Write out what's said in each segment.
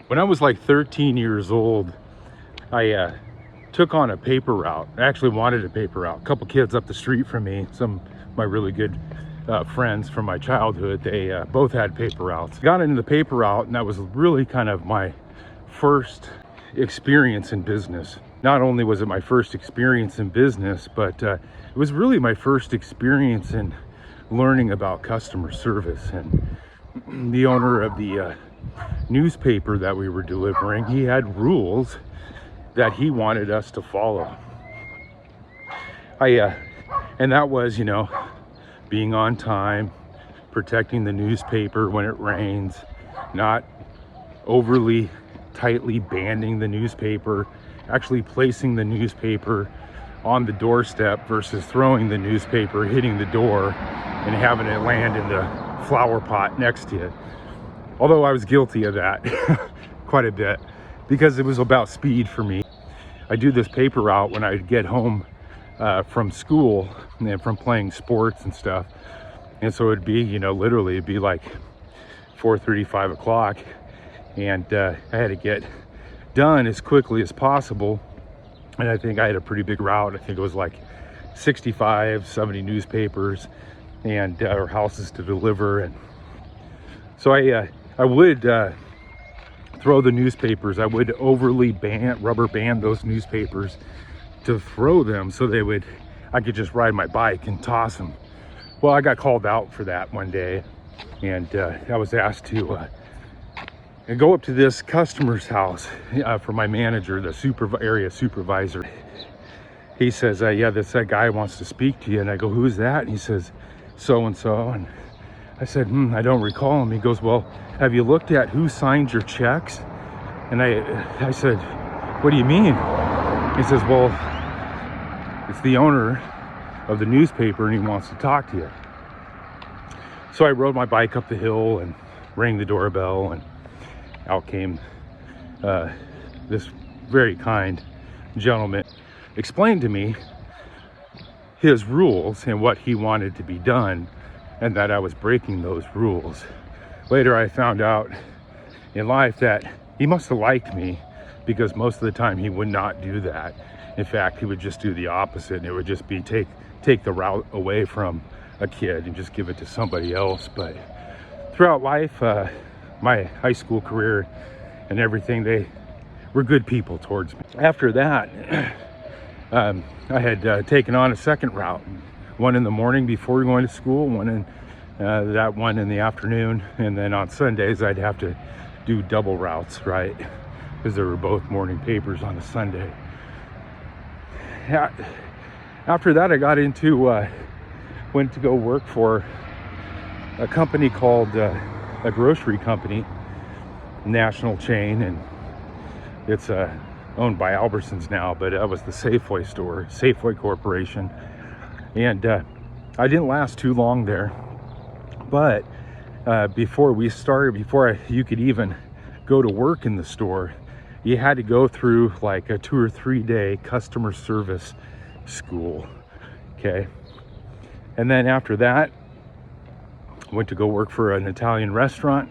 When I was like 13 years old, I took on a paper route. I actually wanted a paper route. A couple kids up the street from me, some of my really good friends from my childhood, they both had paper routes. Got into the paper route, and that was really kind of my first experience in business. Not only was it my first experience in business, but it was really my first experience in learning about customer service. And the owner of the newspaper that we were delivering, he had rules that he wanted us to follow. And that was, being on time, protecting the newspaper when it rains, not overly tightly banding the newspaper, actually placing the newspaper on the doorstep versus throwing the newspaper, hitting the door, and having it land in the flower pot next to it. Although I was guilty of that quite a bit, because it was about speed for me. I do this paper route when I get home from school and from playing sports and stuff. And so it'd be, literally it'd be like 4:30, 5 o'clock. And I had to get done as quickly as possible. And I think I had a pretty big route. I think it was like 65, 70 newspapers and or houses to deliver. And so I would throw the newspapers. I would overly rubber band those newspapers to throw them so I could just ride my bike and toss them. Well, I got called out for that one day, and I was asked to go up to this customer's house for my manager, the area supervisor. He says, yeah, that guy wants to speak to you. And I go, who's that? And he says, so-and-so. And I said, I don't recall him. He goes, well, have you looked at who signed your checks? And I said, what do you mean? He says, well, it's the owner of the newspaper and he wants to talk to you. So I rode my bike up the hill and rang the doorbell, and out came this very kind gentleman, explained to me his rules and what he wanted to be done, and that I was breaking those rules. Later I found out in life that he must have liked me, because most of the time he would not do that. In fact, he would just do the opposite, and it would just be take the route away from a kid and just give it to somebody else. But throughout life, my high school career and everything, they were good people towards me. After that, I had taken on a second route, one in the morning before going to school, one in the afternoon, and then on Sundays I'd have to do double routes, right? Because there were both morning papers on a Sunday. After that, I got went to go work for a company called a grocery company, national chain, and it's owned by Albertsons now, but that was the Safeway Corporation. And I didn't last too long there, but before you could even go to work in the store, you had to go through like a 2 or 3 day customer service school. Okay. And then after that, went to go work for an Italian restaurant,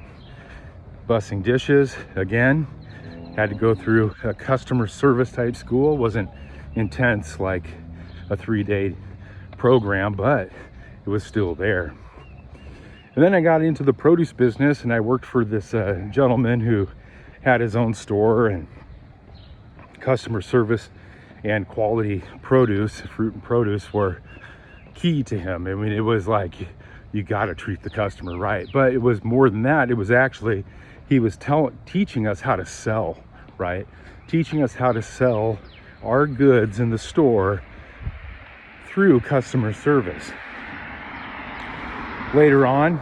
bussing dishes. Again, had to go through a customer service type school. Wasn't intense like a 3-day program, but it was still there. And then I got into the produce business, and I worked for this gentleman who had his own store, and customer service and quality produce, fruit and produce, were key to him. I mean, it was like, you got to treat the customer right. But it was more than that. It was actually, he was teaching us how to sell, right? Teaching us how to sell our goods in the store through customer service. Later on,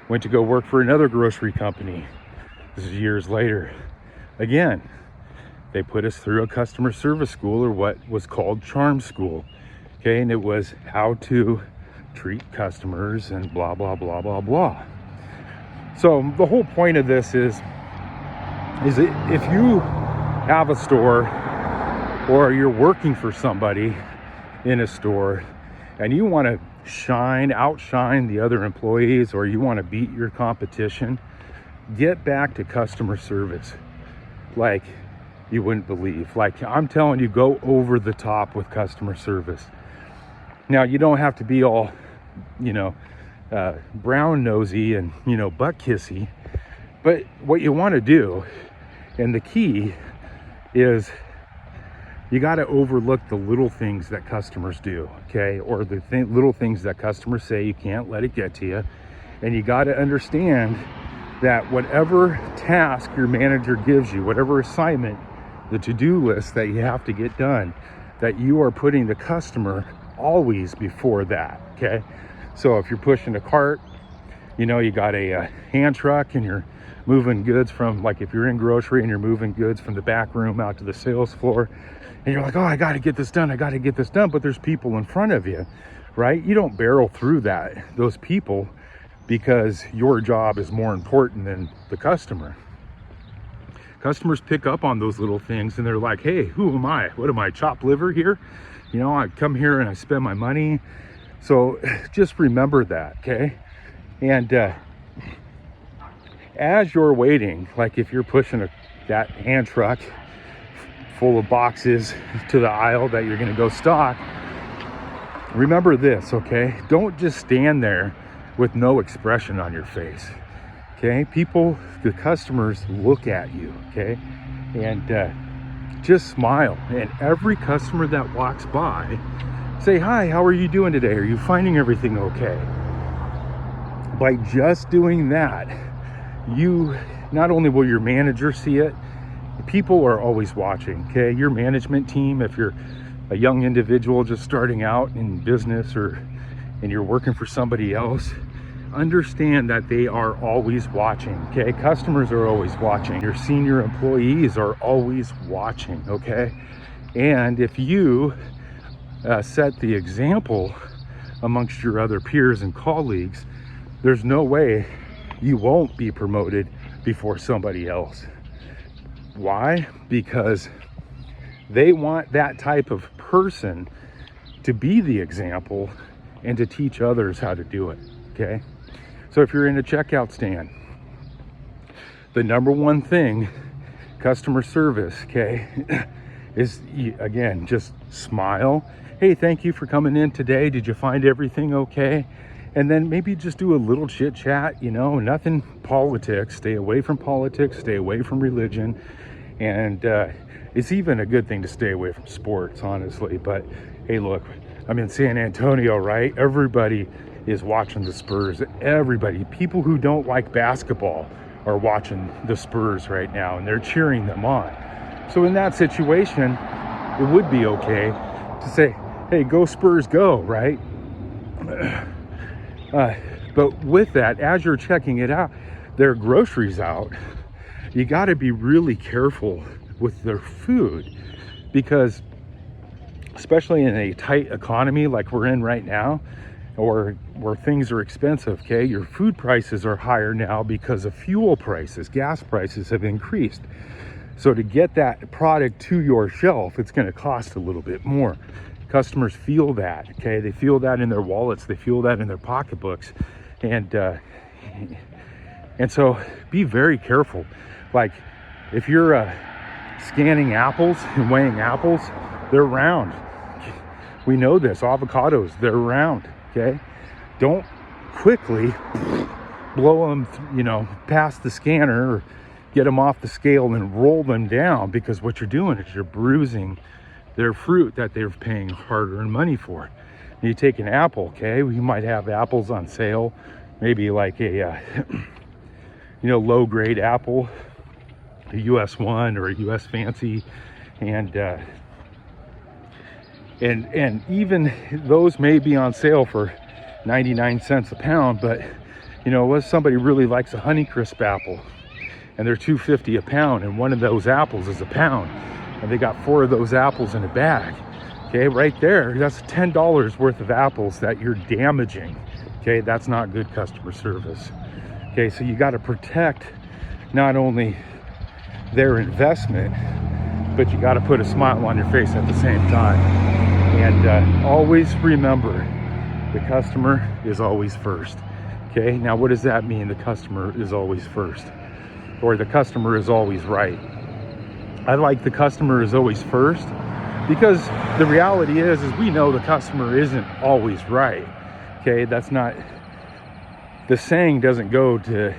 went to go work for another grocery company. This is years later. Again, they put us through a customer service school, or what was called charm school. Okay, and it was how to treat customers and blah, blah, blah, blah, blah. So the whole point of this is that if you have a store, or you're working for somebody in a store, and you want to outshine the other employees, or you want to beat your competition, Get back to customer service like you wouldn't believe. Like, I'm telling you, go over the top with customer service. Now, you don't have to be all, brown nosy and, butt kissy. But what you want to do, and the key is, you got to overlook the little things that customers do, okay? Or the little things that customers say. You can't let it get to you. And you got to understand that whatever task your manager gives you, whatever assignment, the to-do list that you have to get done, that you are putting the customer always before that, okay? So if you're pushing a cart, you got a hand truck and you're moving goods from, like if you're in grocery and you're moving goods from the back room out to the sales floor, and you're like, oh, I got to get this done, but there's people in front of you, right? You don't barrel through those people, because your job is more important than the customer. Customers pick up on those little things and they're like, hey, who am I? What am I, chopped liver here? I come here and I spend my money. So just remember that, okay? And as you're waiting, like if you're pushing that hand truck full of boxes to the aisle that you're gonna go stock, remember this, okay? Don't just stand there with no expression on your face, okay? The customers look at you, okay? And just smile. And every customer that walks by, say, hi, how are you doing today? Are you finding everything okay? By just doing that, not only will your manager see it, people are always watching, okay? Your management team, if you're a young individual just starting out in business and you're working for somebody else, understand that they are always watching, okay? Customers are always watching. Your senior employees are always watching, okay? And if you set the example amongst your other peers and colleagues, there's no way you won't be promoted before somebody else. Why? Because they want that type of person to be the example and to teach others how to do it, okay? So if you're in a checkout stand, the number one thing, customer service, okay, is, again, just smile. Hey, thank you for coming in today. Did you find everything okay? And then maybe just do a little chit chat, nothing politics. Stay away from politics, stay away from religion. And it's even a good thing to stay away from sports, honestly. But hey, look, I'm in San Antonio, right? Everybody is watching the Spurs. Everybody, people who don't like basketball are watching the Spurs right now, and they're cheering them on. So in that situation, it would be okay to say, hey, go Spurs, go, right? But with that, as you're checking it out, their groceries out, you got to be really careful with their food, because especially in a tight economy like we're in right now, or where things are expensive, okay? Your food prices are higher now because of fuel prices. Gas prices have increased. So to get that product to your shelf, it's going to cost a little bit more. Customers feel that, okay? They feel that in their wallets. They feel that in their pocketbooks. And so be very careful. Like if you're scanning apples and weighing apples, they're round. We know this. Avocados, they're round. Okay, don't quickly blow them, past the scanner, or get them off the scale and roll them down, because what you're doing is you're bruising their fruit that they're paying hard-earned money for. And you take an apple, okay? We might have apples on sale, maybe like a low-grade apple, a US 1 or a US Fancy, and even those may be on sale for 99 cents a pound, but what if somebody really likes a Honeycrisp apple and they're $2.50 a pound, and one of those apples is a pound, and they got 4 of those apples in a bag, okay? Right there, that's $10 worth of apples that you're damaging, okay? That's not good customer service, okay? So you got to protect not only their investment, but you got to put a smile on your face at the same time. And always remember, the customer is always first. Okay, now what does that mean? The customer is always first. or the customer is always right. I like the customer is always first, because the reality is we know the customer isn't always right. Okay, that's not, the saying doesn't go to,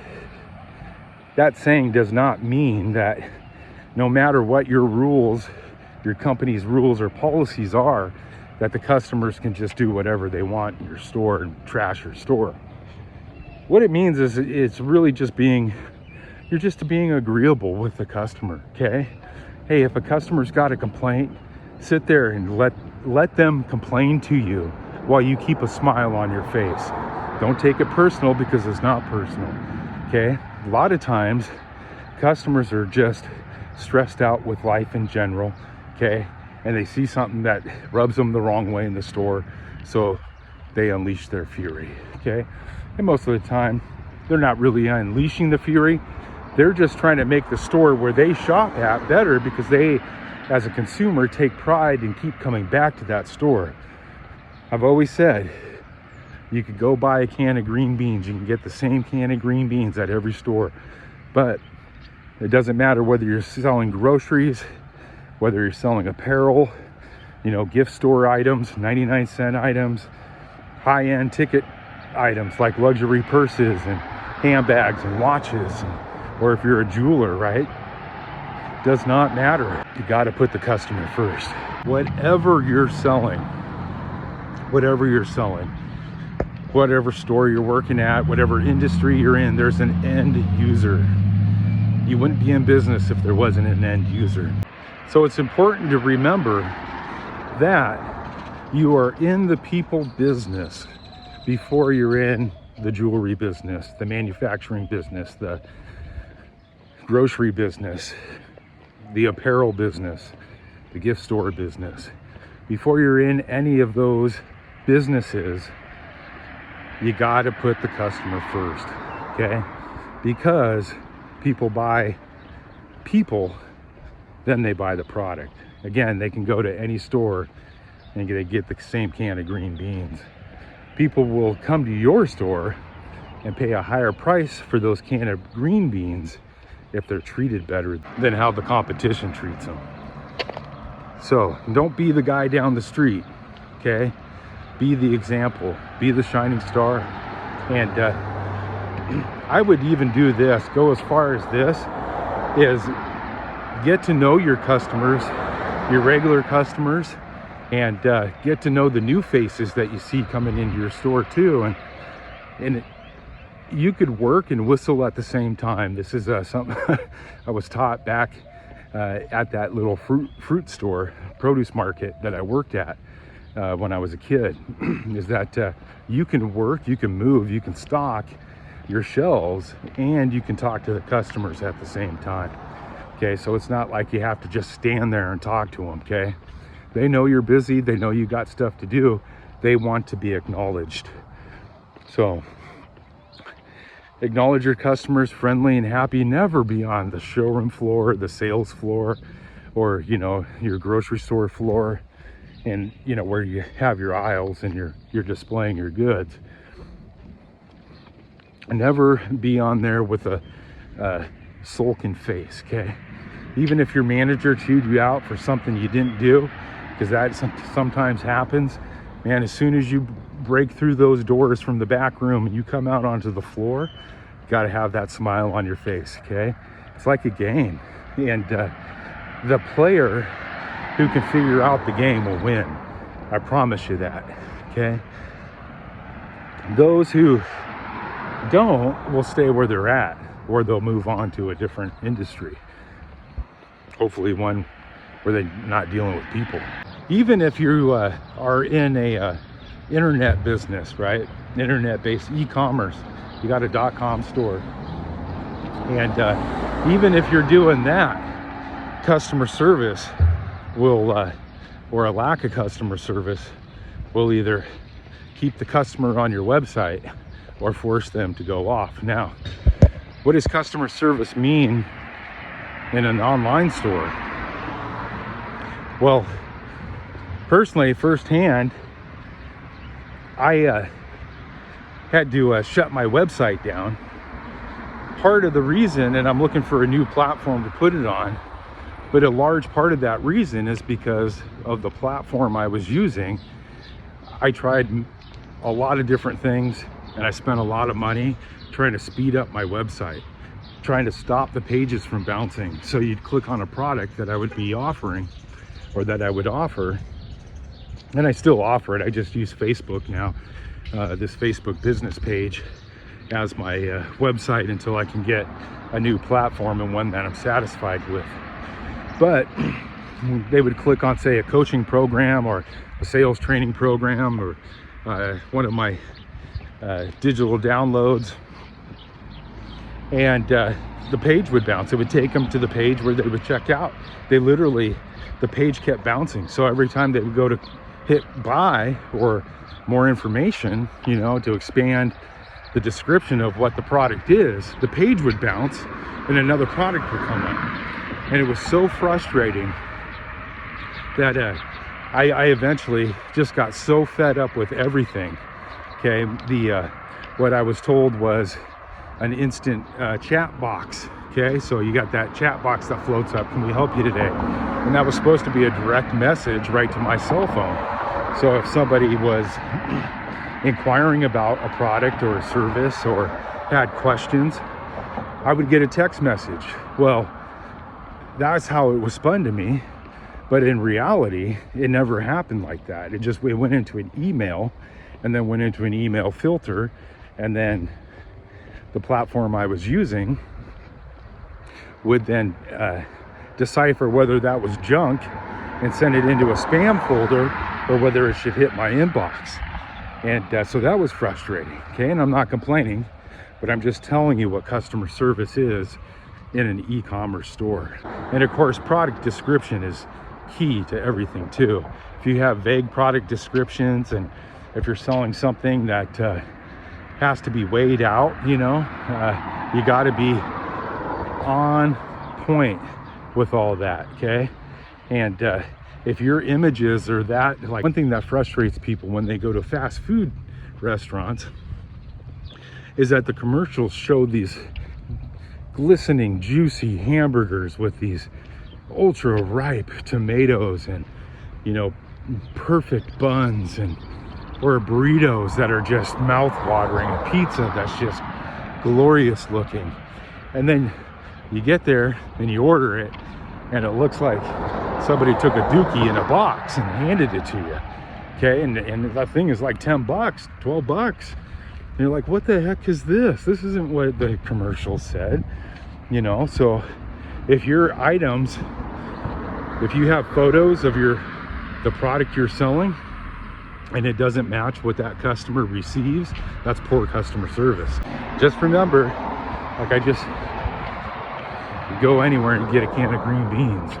that saying does not mean that no matter what your rules, your company's rules or policies are, that the customers can just do whatever they want in your store and trash your store. What it means is it's really just being, you're just being agreeable with the customer, okay? Hey, if a customer's got a complaint, sit there and let them complain to you while you keep a smile on your face. Don't take it personal, because it's not personal, okay? A lot of times, customers are just stressed out with life in general, okay? And they see something that rubs them the wrong way in the store, so they unleash their fury, okay? And most of the time, they're not really unleashing the fury. They're just trying to make the store where they shop at better, because they, as a consumer, take pride and keep coming back to that store. I've always said, you could go buy a can of green beans. You can get the same can of green beans at every store. But it doesn't matter whether you're selling groceries, whether you're selling apparel, you know, gift store items, 99-cent items, high-end ticket items like luxury purses and handbags and watches, or if you're a jeweler, right? Does not matter. You got to put the customer first. Whatever you're selling, whatever store you're working at, whatever industry you're in, there's an end user. You wouldn't be in business if there wasn't an end user. So it's important to remember that you are in the people business before you're in the jewelry business, the manufacturing business, the grocery business, the apparel business, the gift store business. Before you're in any of those businesses, you got to put the customer first, okay? Because people buy people, then they buy the product. Again, they can go to any store and they get the same can of green beans. People will come to your store and pay a higher price for those can of green beans if they're treated better than how the competition treats them. So don't be the guy down the street, okay? Be the example, be the shining star. And I would even do this, go as far as this, is get to know your customers, your regular customers, and get to know the new faces that you see coming into your store too. And you could work and whistle at the same time. This is something I was taught back at that little fruit store, produce market that I worked at when I was a kid, is that you can work, you can move, you can stock your shelves, and you can talk to the customers at the same time. Okay, so it's not like you have to just stand there and talk to them, okay? They know you're busy, they know you got stuff to do, they want to be acknowledged. So acknowledge your customers, friendly and happy, never be on the showroom floor, the sales floor, or, you know, your grocery store floor, and, you know, where you have your aisles and you're displaying your goods. Never be on there with a sulking face, okay? Even if your manager chewed you out for something you didn't do, because that sometimes happens, man, as soon as you break through those doors from the back room and you come out onto the floor, you got to have that smile on your face, okay? It's like a game, and the player who can figure out the game will win. I promise you that, okay? Those who don't will stay where they're at, or they'll move on to a different industry. Hopefully one where they're not dealing with people. Even if you are in a internet business, right? Internet-based e-commerce, you got a .com store. And even if you're doing that, customer service will, or a lack of customer service, will either keep the customer on your website or force them to go off. Now, what does customer service mean in an online store? Well, personally, firsthand, I had to shut my website down part of the reason, and I'm looking for a new platform to put it on, but a large part of that reason is because of the platform I was using. I tried a lot of different things, and I spent a lot of money trying to speed up my website, trying to stop the pages from bouncing. So you'd click on a product that I would be offering, or that I would offer, and I still offer it. I just use Facebook now, this Facebook business page as my website until I can get a new platform and one that I'm satisfied with. But they would click on, say, a coaching program or a sales training program, or one of my digital downloads, and the page would bounce. It would take them to the page where they would check out. They literally, the page kept bouncing. So every time they would go to hit buy or more information, you know, to expand the description of what the product is, the page would bounce and another product would come up. And it was so frustrating that I eventually just got so fed up with everything. Okay, what I was told was an instant chat box. Okay, so you got that chat box that floats up, can we help you today? And that was supposed to be a direct message right to my cell phone. So if somebody was inquiring about a product or a service or had questions, I would get a text message. Well, that's how it was spun to me, but in reality it never happened like that. It went into an email, and then went into an email filter, and then the platform I was using would then decipher whether that was junk and send it into a spam folder, or whether it should hit my inbox. And so that was frustrating. Okay, and I'm not complaining, but I'm just telling you what customer service is in an e-commerce store. And of course, product description is key to everything too. If you have vague product descriptions, and if you're selling something that has to be weighed out, you know, you got to be on point with all that. Okay, and if your images are that, like, one thing that frustrates people when they go to fast food restaurants is that the commercials show these glistening, juicy hamburgers with these ultra ripe tomatoes and, you know, perfect buns, and or burritos that are just mouth-watering, a pizza that's just glorious looking. And then you get there and you order it, and it looks like somebody took a dookie in a box and handed it to you. Okay, and that thing is like 10 bucks, 12 bucks. And you're like, what the heck is this? This isn't what the commercial said, you know? So if your items, if you have photos of the product you're selling and it doesn't match what that customer receives, that's poor customer service. Just remember, like, I just go anywhere and get a can of green beans.